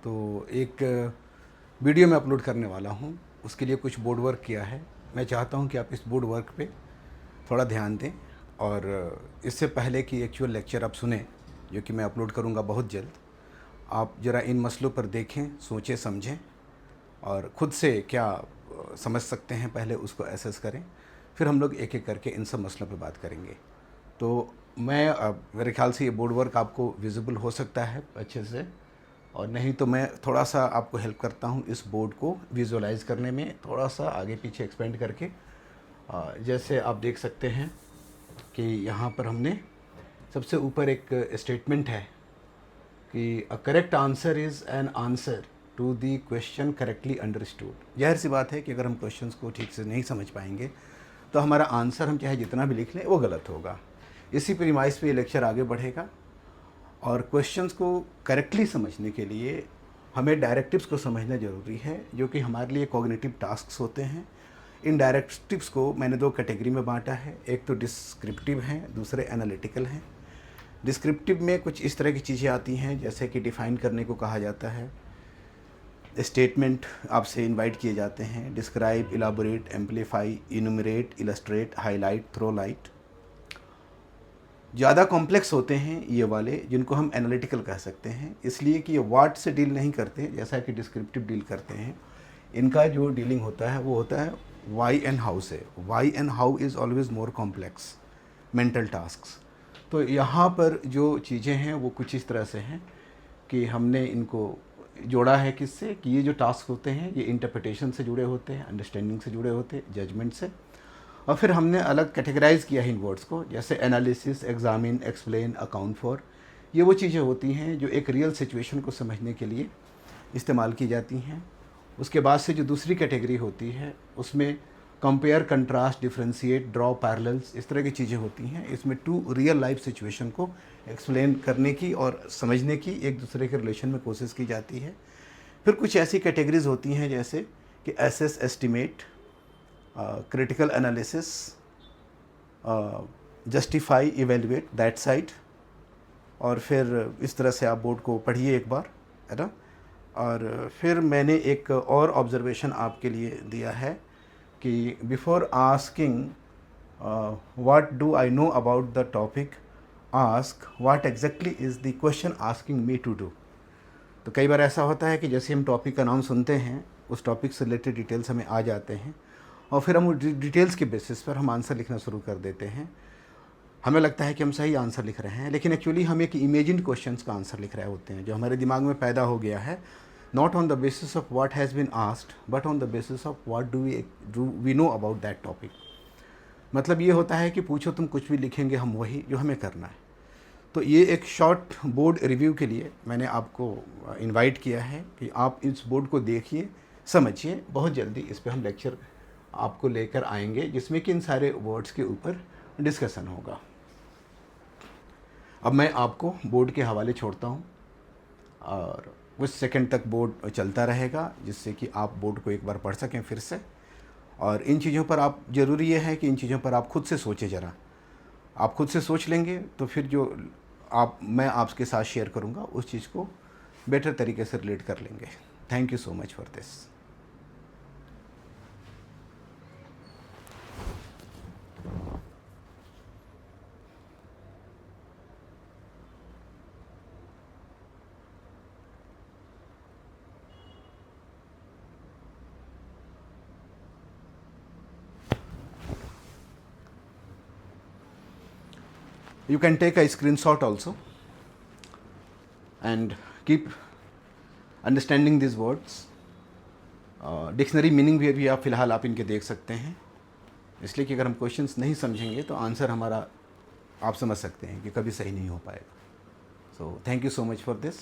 तो एक वीडियो मैं अपलोड करने वाला हूँ, उसके लिए कुछ बोर्ड वर्क किया है। मैं चाहता हूँ कि आप इस बोर्ड वर्क पे थोड़ा ध्यान दें और इससे पहले कि एक्चुअल लेक्चर आप सुने, जो कि मैं अपलोड करूँगा बहुत जल्द, आप ज़रा इन मसलों पर देखें, सोचें, समझें और ख़ुद से क्या समझ सकते हैं पहले उसको एसेस करें। फिर हम लोग एक एक करके इन सब मसलों पे बात करेंगे। तो मैं मेरे ख्याल से ये बोर्ड वर्क आपको विजिबल हो सकता है अच्छे से, और नहीं तो मैं थोड़ा सा आपको हेल्प करता हूँ इस बोर्ड को विजुअलाइज़ करने में, थोड़ा सा आगे पीछे एक्सपेंड करके। जैसे आप देख सकते हैं कि यहाँ पर हमने सबसे ऊपर एक स्टेटमेंट है कि a correct answer is an answer to the question correctly understood. जाहिर सी बात है कि अगर हम क्वेश्चंस को ठीक से नहीं समझ पाएंगे तो हमारा आंसर हम चाहे जितना भी लिख लें वो गलत होगा। इसी प्रीमाइस पे ये लेक्चर आगे बढ़ेगा और क्वेश्चंस को करेक्टली समझने के लिए हमें डायरेक्टिव्स को समझना ज़रूरी है, जो कि हमारे लिए कॉग्निटिव टास्क्स होते हैं। इन डायरेक्टिव्स को मैंने दो कैटेगरी में बांटा है, एक तो डिस्क्रिप्टिव हैं, दूसरे एनालिटिकल हैं। डिस्क्रिप्टिव में कुछ इस तरह की चीज़ें आती हैं जैसे कि डिफ़ाइन करने को कहा जाता है, स्टेटमेंट आपसे इनवाइट किए जाते हैं, describe, elaborate, amplify, enumerate, illustrate, highlight, throw light. ज़्यादा कॉम्प्लेक्स होते हैं ये वाले, जिनको हम एनालिटिकल कह सकते हैं, इसलिए कि ये व्हाट से डील नहीं करते जैसा कि डिस्क्रिप्टिव डील करते हैं। इनका जो डीलिंग होता है वो होता है वाई एंड हाउ से। Why and how is always more complex mental tasks. तो यहाँ पर जो चीज़ें हैं वो कुछ इस तरह से हैं कि हमने इनको जोड़ा है किससे, कि ये जो टास्क होते हैं ये इंटरप्रिटेशन से जुड़े होते हैं, अंडरस्टैंडिंग से जुड़े होते हैं, जजमेंट से। और फिर हमने अलग कैटेगराइज किया है इन वर्ड्स को, जैसे analysis, examine, explain, account for. ये वो चीज़ें होती हैं जो एक रियल सिचुएशन को समझने के लिए इस्तेमाल की जाती हैं। उसके बाद से जो दूसरी कैटेगरी होती है उसमें compare, contrast, differentiate, draw parallels, इस तरह की चीज़ें होती हैं। इसमें टू रियल लाइफ सिचुएशन को एक्सप्लेन करने की और समझने की एक दूसरे के रिलेशन में कोशिश की जाती है। फिर कुछ ऐसी कैटेगरीज होती हैं जैसे कि assess, estimate, critical analysis, justify, evaluate, that side. और फिर इस तरह से आप बोर्ड को पढ़िए एक बार, है ना। और फिर मैंने एक और ऑब्जर्वेशन आपके लिए दिया है कि before asking what do I know about the topic, ask what exactly is the question asking me to do. तो कई बार ऐसा होता है कि जैसे हम टॉपिक का नाम सुनते हैं उस टॉपिक से रिलेटेड डिटेल्स हमें आ जाते हैं और फिर हम डिटेल्स के बेसिस पर हम आंसर लिखना शुरू कर देते हैं। हमें लगता है कि हम सही आंसर लिख रहे हैं, लेकिन एक्चुअली हम एक इमेजिन्ड क्वेश्चंस का आंसर लिख रहे होते हैं जो हमारे दिमाग में पैदा हो गया है, not on the basis of what has been asked but on the basis of what do we know about that topic. मतलब ये होता है कि पूछो तुम कुछ भी लिखेंगे हम वही जो हमें करना है। तो ये एक शॉर्ट बोर्ड रिव्यू के लिए मैंने आपको इनवाइट किया है कि आप इस बोर्ड को देखिए, समझिए। बहुत जल्दी इस पे हम लेक्चर आपको लेकर आएंगे जिसमें कि इन सारे वर्ड्स के ऊपर डिस्कशन होगा। अब मैं आपको बोर्ड के हवाले छोड़ता हूँ और कुछ सेकंड तक बोर्ड चलता रहेगा जिससे कि आप बोर्ड को एक बार पढ़ सकें फिर से। और इन चीज़ों पर आप, ज़रूरी ये है कि इन चीज़ों पर आप खुद से सोचें ज़रा। आप खुद से सोच लेंगे तो फिर जो मैं आपके साथ शेयर करूँगा उस चीज़ को बेटर तरीके से रिलेट कर लेंगे। Thank you so much for this. You can take a screenshot also and keep understanding these words. Dictionary meaning भी आप फ़िलहाल आप इनके देख सकते हैं, इसलिए कि अगर हम क्वेश्चंस नहीं समझेंगे तो आंसर हमारा आप समझ सकते हैं कि कभी सही नहीं हो पाएगा। So thank you so much for this.